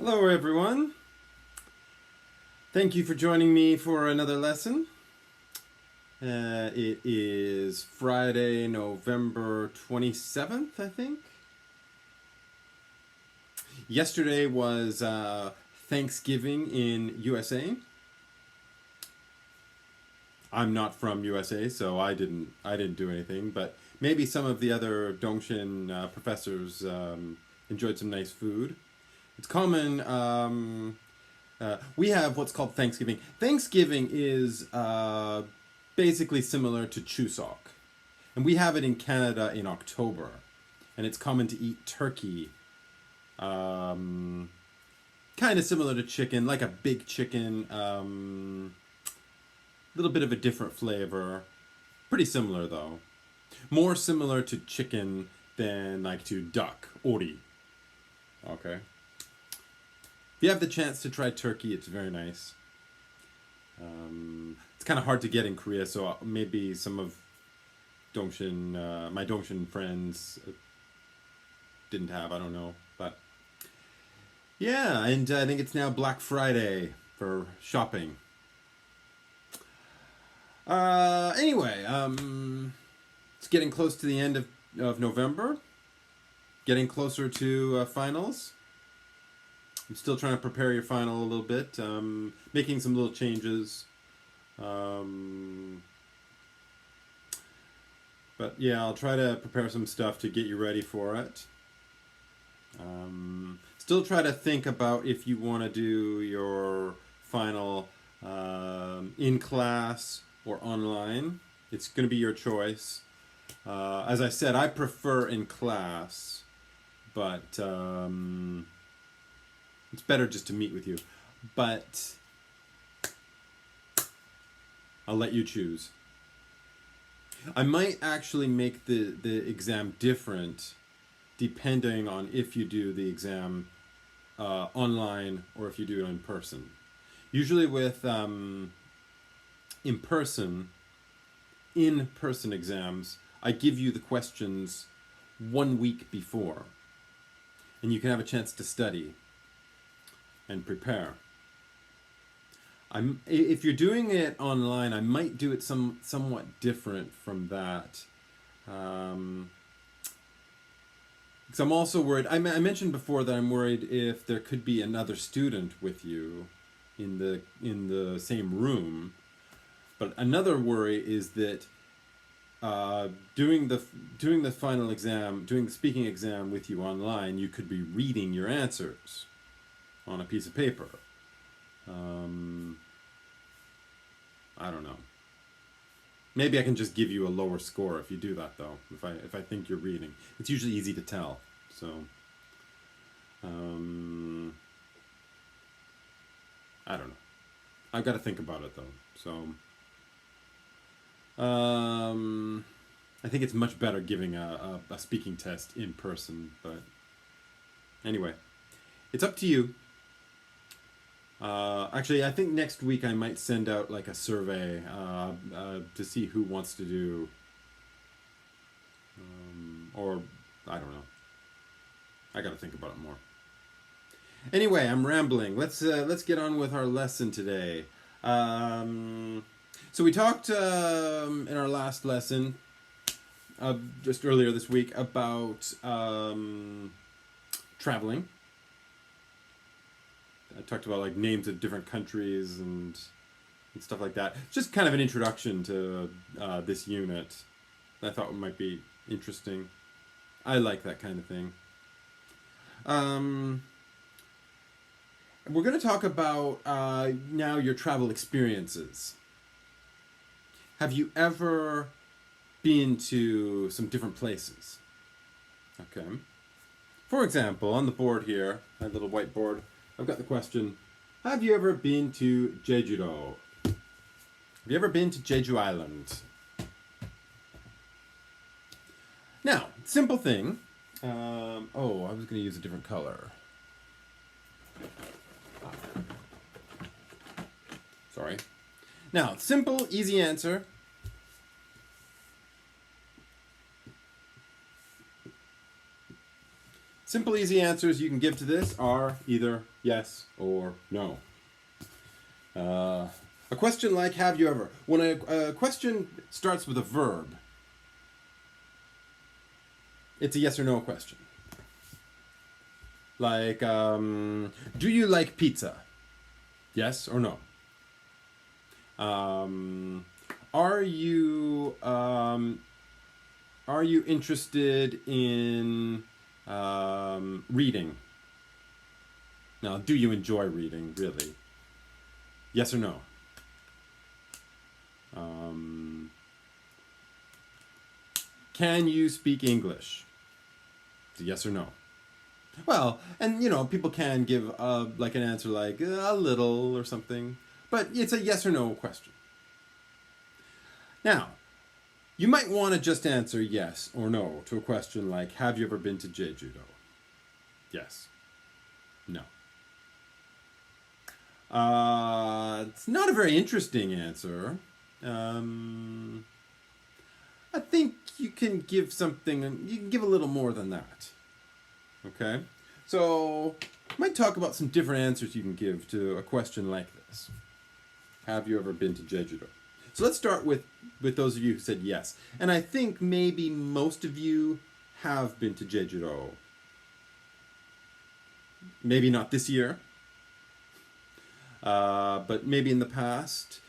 Hello, everyone. Thank you for joining me for another lesson. It is Friday, November 27th, I think. Yesterday was Thanksgiving in USA. I'm not from USA, so I didn't do anything, but maybe some of the other Dongshin professors enjoyed some nice food. It's common. We have what's called Thanksgiving. Thanksgiving is basically similar to Chuseok, and we have it in Canada in October, and it's common to eat turkey, kind of similar to chicken, like a big chicken, little bit of a different flavor, pretty similar though, more similar to chicken than like to duck, ori. Okay. If you have the chance to try turkey, it's very nice. It's kind of hard to get in Korea, so maybe some of my Dongshin friends didn't have. I don't know, but yeah, and I think it's now Black Friday for shopping. Anyway, it's getting close to the end of November, getting closer to finals. I'm still trying to prepare your final a little bit, making some little changes. But yeah, I'll try to prepare some stuff to get you ready for it. Still try to think about if you want to do your final in class or online. It's going to be your choice. As I said, I prefer in class, but it's better just to meet with you. But I'll let you choose. I might actually make the exam different depending on if you do the exam online or if you do it in person. Usually with in-person exams, I give you the questions 1 week before, and you can have a chance to study and prepare. If you're doing it online, I might do it somewhat different from that. Because I'm also worried. I mentioned before that I'm worried if there could be another student with you in the same room. But another worry is that doing the final exam, doing the speaking exam with you online, you could be reading your answers on a piece of paper. I don't know. Maybe I can just give you a lower score if you do that, though. If I think you're reading, it's usually easy to tell. So, I don't know. I've got to think about it though. So, I think it's much better giving a speaking test in person. But anyway, it's up to you. Actually, I think next week I might send out like a survey to see who wants to do, or I don't know. I got to think about it more. Anyway, I'm rambling. Let's get on with our lesson today. So we talked in our last lesson, just earlier this week, about traveling. I talked about like names of different countries and stuff like that. Just kind of an introduction to this unit. I thought it might be interesting. I like that kind of thing. We're going to talk about now your travel experiences. Have you ever been to some different places? Okay. For example, on the board here, my little whiteboard, I've got the question, have you ever been to Jeju-do? Have you ever been to Jeju Island? Now, simple thing. I was going to use a different color. Sorry. Now, simple, easy answer. Simple, easy answers you can give to this are either yes or no. A question like have you ever? When a question starts with a verb, it's a yes or no question. Like, do you like pizza? Yes or no? Are you interested in reading? Now, do you enjoy reading, really? Yes or no? Can you speak English? It's a yes or no. Well, and people can give like an answer like a little or something, but it's a yes or no question. Now, you might want to just answer yes or no to a question like, have you ever been to Jeju-do? Yes. No. It's not a very interesting answer. I think you can give a little more than that. Okay? So, I might talk about some different answers you can give to a question like this. Have you ever been to Jeju-do? So let's start with those of you who said yes. And I think maybe most of you have been to Jeju-do. Maybe not this year, but maybe in the past.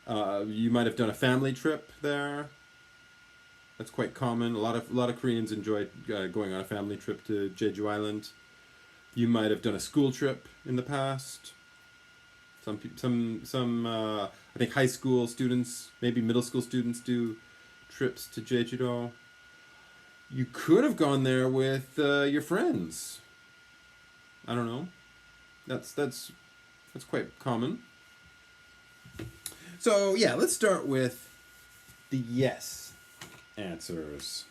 You might have done a family trip there. That's quite common. A lot of Koreans enjoy going on a family trip to Jeju Island. You might have done a school trip in the past. Some I think high school students, maybe middle school students do trips to Jeju-do. You could have gone there with your friends. I don't know. That's quite common. So yeah, let's start with the yes answers.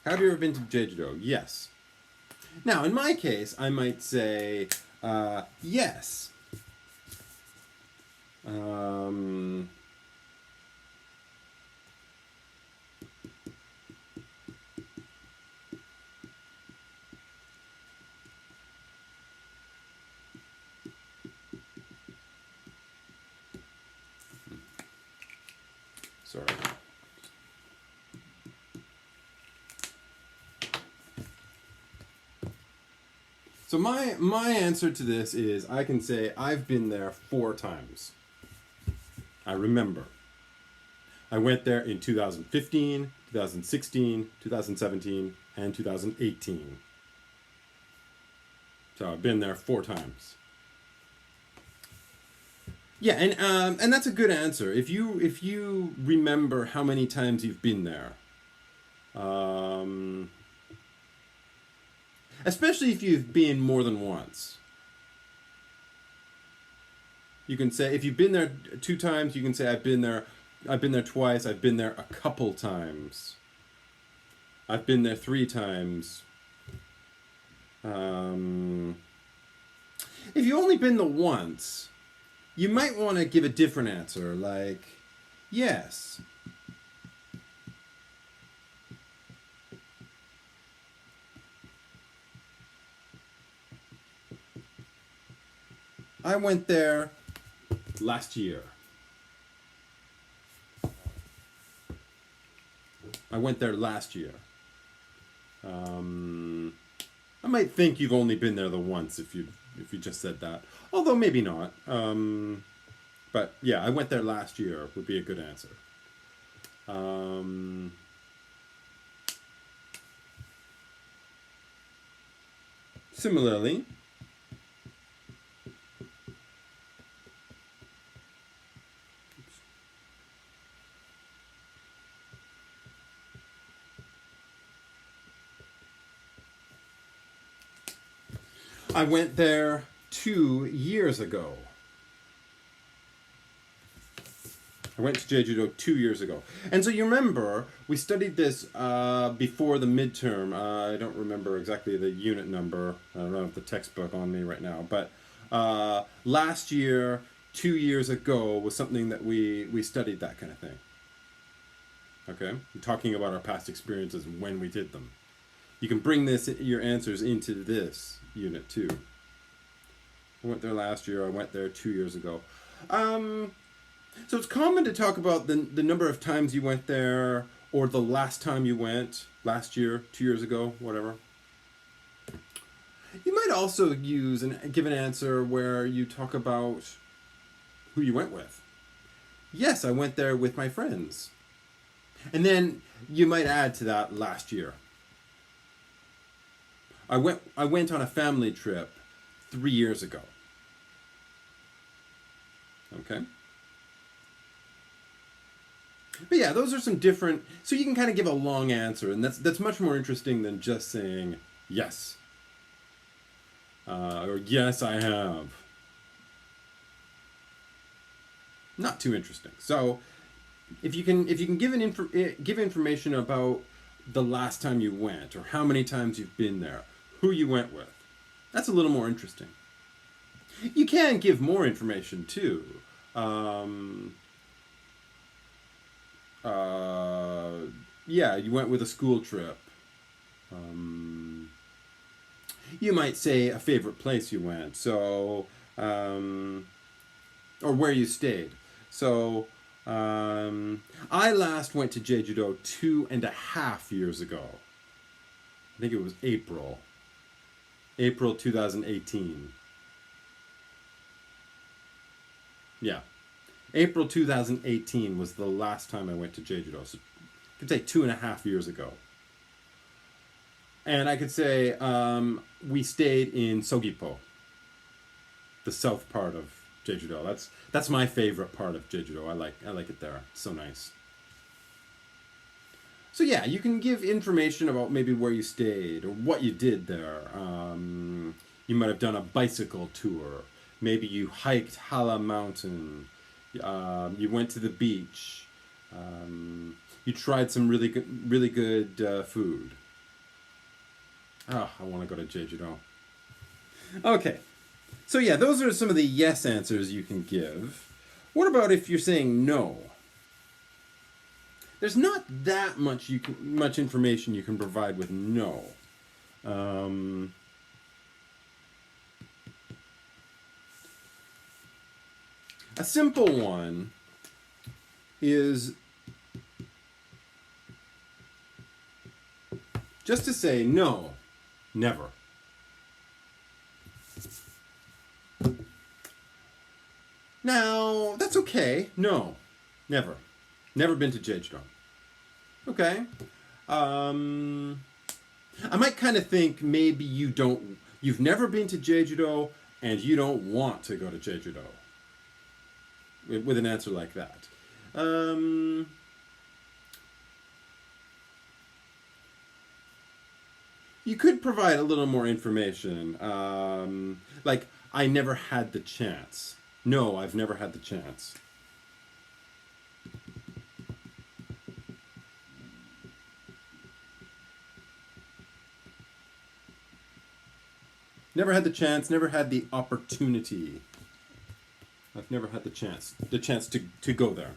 Have you ever been to Jeju-do? Yes. Now, in my case, I might say yes. Sorry. So my answer to this is I can say I've been there 4 times. I remember. I went there in 2015, 2016, 2017, and 2018. So I've been there 4 times. Yeah, and that's a good answer. If you remember how many times you've been there, especially if you've been more than once. You can say if you've been there 2 times, you can say I've been there twice, I've been there a couple times. I've been there 3 times. If you've only been the once, you might want to give a different answer, like, yes. I went there last year. I went there last year. I might think you've only been there the once if you just said that. Although maybe not. But yeah, I went there last year would be a good answer. Similarly, I went there 2 years ago. I went to Jeju-do 2 years ago. And so you remember, we studied this before the midterm. I don't remember exactly the unit number. I don't have the textbook on me right now. But last year, 2 years ago, was something that we studied that kind of thing. Okay, I'm talking about our past experiences and when we did them. You can bring your answers into this unit too. I went there last year. I went there 2 years ago. Um, so it's common to talk about the number of times you went there or the last time you went, last year, 2 years ago, whatever. You might also use and give an answer where you talk about who you went with. Yes, I went there with my friends. And then you might add to that last year. I went on a family trip 3 years ago. Okay? But yeah, those are some different. So you can kind of give a long answer, and that's much more interesting than just saying yes or yes, I have. Not too interesting. So if you can give information about the last time you went or how many times you've been there, who you went with, that's a little more interesting. You can give more information too. Um, uh, yeah, you went with a school trip. Um, you might say a favorite place you went, so or where you stayed. So I last went to Jeju-do 2.5 years ago. I think it was April 2018. Yeah, April 2018 was the last time I went to Jeju-do. So I could say 2.5 years ago. And I could say we stayed in Sogipo, the south part of Jeju-do. That's my favorite part of Jeju-do. I like it there. It's so nice. So yeah, you can give information about maybe where you stayed or what you did there. You might have done a bicycle tour. Maybe you hiked Hala Mountain. You went to the beach. You tried some really good food. Oh, I want to go to Jeju-do. Okay. So yeah, those are some of the yes answers you can give. What about if you're saying no? There's not that much information you can provide with no. Um, a simple one is just to say no, never. Now, that's okay. No, never. Never been to Jeju-do. Okay. I might kind of think maybe you've never been to Jeju-do and you don't want to go to Jeju-do. With an answer like that. You could provide a little more information. Like, I never had the chance. No, I've never had the chance. Never had the chance, never had the opportunity. I've never had the chance to go there.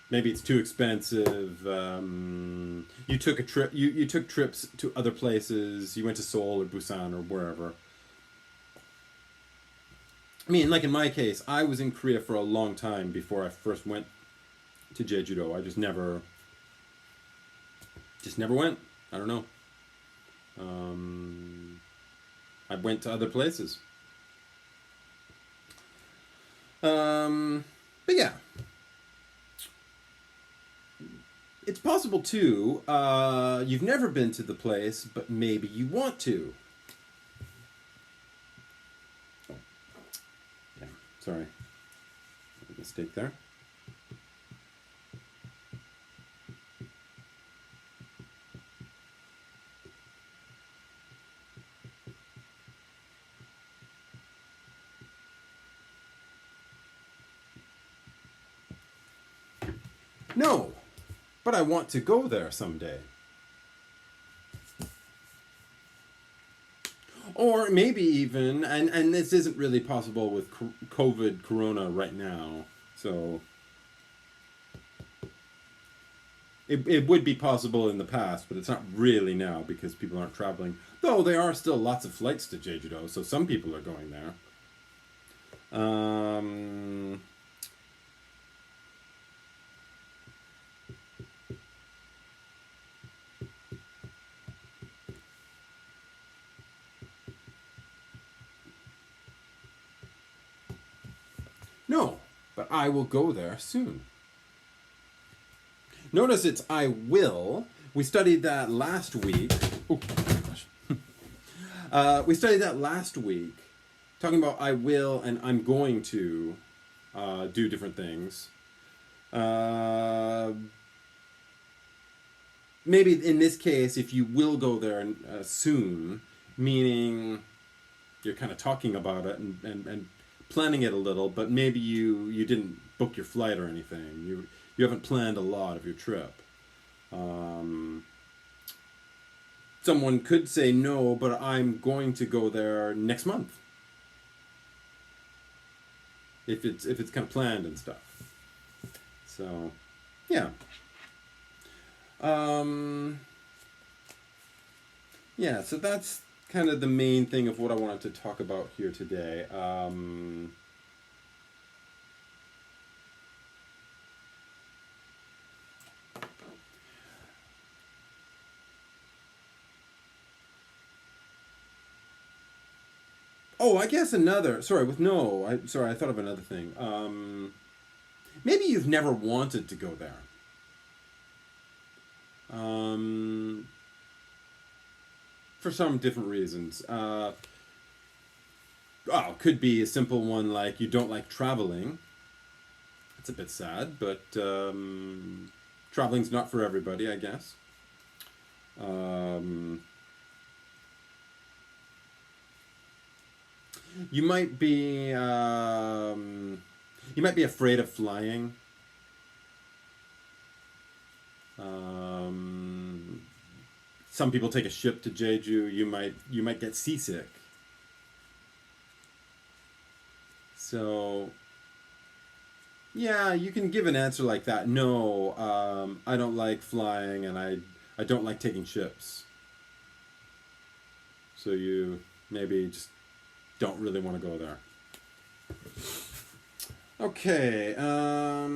Maybe it's too expensive. You took a trip. You took trips to other places. You went to Seoul or Busan or wherever. I mean, like in my case, I was in Korea for a long time before I first went to Jeju-do. I just never went. I don't know. I went to other places. But yeah. It's possible too, you've never been to the place, but maybe you want to. Yeah, sorry. Mistake there. No, but I want to go there someday. Or maybe even, and this isn't really possible with COVID, Corona right now. So it would be possible in the past, but it's not really now because people aren't traveling. Though there are still lots of flights to Jeju-do, so some people are going there. No, but I will go there soon. Notice it's I will. We studied that last week. Oh, gosh. We studied that last week, talking about I will and I'm going to do different things. Maybe in this case, if you will go there soon, meaning you're kind of talking about it and planning it a little, but maybe you didn't book your flight or anything. You haven't planned a lot of your trip. Someone could say no, but I'm going to go there next month. If it's kind of planned and stuff. So, yeah. Yeah, so that's kind of the main thing of what I wanted to talk about here today. Oh, I guess another. Sorry, I thought of another thing. Maybe you've never wanted to go there. For some different reasons. Could be a simple one like you don't like traveling. It's a bit sad, but traveling's not for everybody, I guess. You might be afraid of flying. Some people take a ship to Jeju. You might get seasick. So, yeah, you can give an answer like that. No, I don't like flying, and I don't like taking ships. So you maybe just don't really want to go there. Okay. I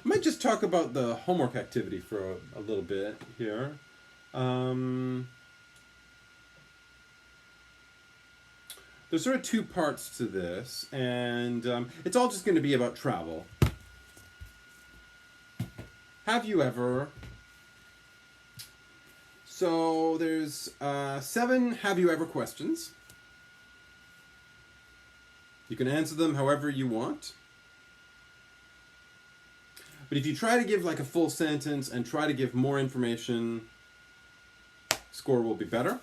might just talk about the homework activity for a little bit here. There's sort of two parts to this, and it's all just going to be about travel. Have you ever... So there's 7 have you ever questions. You can answer them however you want. But if you try to give like a full sentence and try to give more information, score will be better.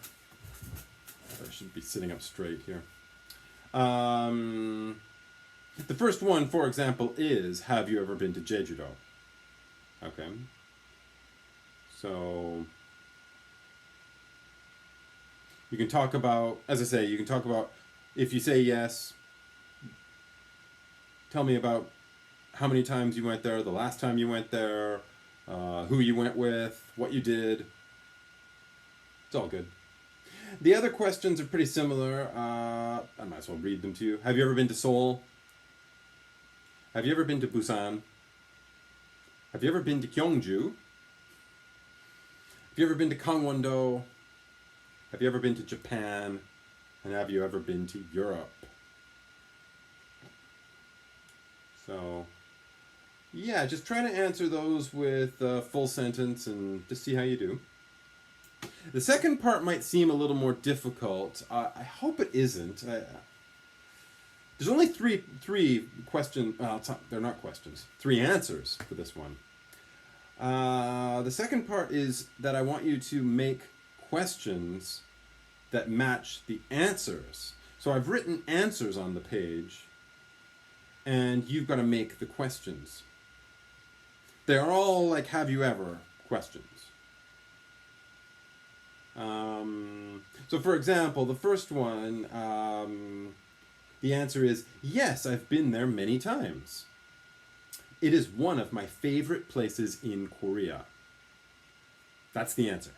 I should be sitting up straight here. The first one, for example, is have you ever been to Jeju-do? Okay. So you can talk about, as I say, you can talk about, if you say yes, tell me about how many times you went there, the last time you went there, who you went with, what you did. It's all good. The other questions are pretty similar. I might as well read them to you. Have you ever been to Seoul? Have you ever been to Busan? Have you ever been to Gyeongju? Have you ever been to Gangwon-do? Have you ever been to Japan? And have you ever been to Europe? So, yeah, just try to answer those with a full sentence and just see how you do. The second part might seem a little more difficult. I hope it isn't. There's only three questions. They're not questions. 3 answers for this one. The second part is that I want you to make questions that match the answers. So I've written answers on the page, and you've got to make the questions. They're all like, have you ever questions. So for example, the first one, the answer is, yes, I've been there many times. It is one of my favorite places in Korea. That's the answer.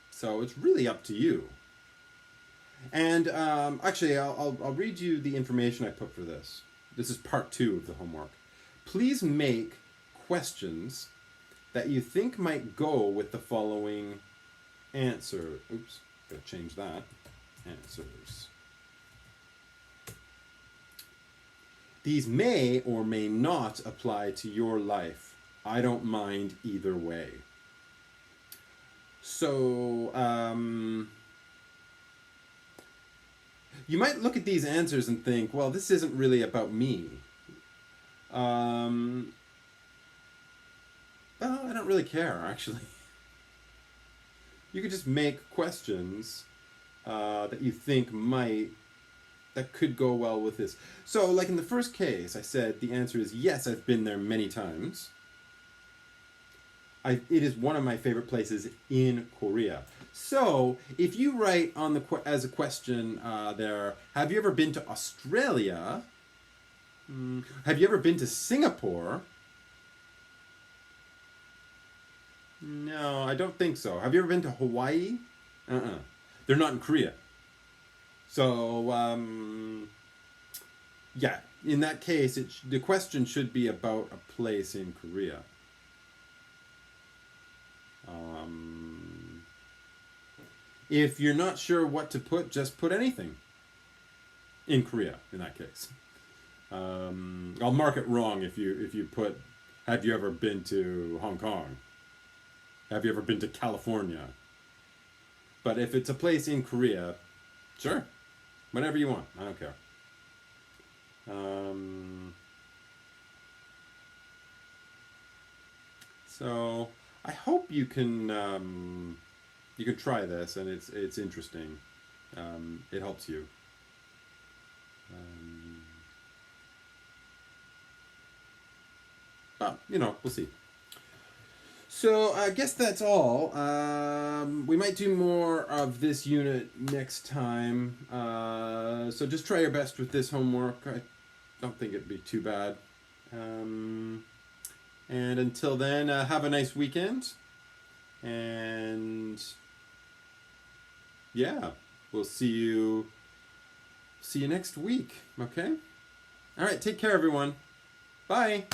So it's really up to you. And actually, I'll read you the information I put for this. This is part 2 of the homework. Please make questions that you think might go with the following answer. Oops, gotta change that. Answers. These may or may not apply to your life. I don't mind either way. So, you might look at these answers and think, well, this isn't really about me. Well, I don't really care, actually. You could just make questions that you think that could go well with this. So, like in the first case, I said the answer is yes, I've been there many times. It is one of my favorite places in Korea. So, if you write on as a question there, have you ever been to Australia? Have you ever been to Singapore? No, I don't think so. Have you ever been to Hawaii? They're not in Korea. So, yeah, in that case, the question should be about a place in Korea. If you're not sure what to put, just put anything in Korea, in that case. I'll mark it wrong if you put, have you ever been to Hong Kong? Have you ever been to California? But if it's a place in Korea, sure. Whatever you want. I don't care. So I hope you can try this, and it's interesting. It helps you. But we'll see. So I guess that's all. We might do more of this unit next time. So just try your best with this homework. I don't think it'd be too bad. And until then, have a nice weekend. And yeah, we'll see you next week. Okay? All right, take care, everyone. Bye.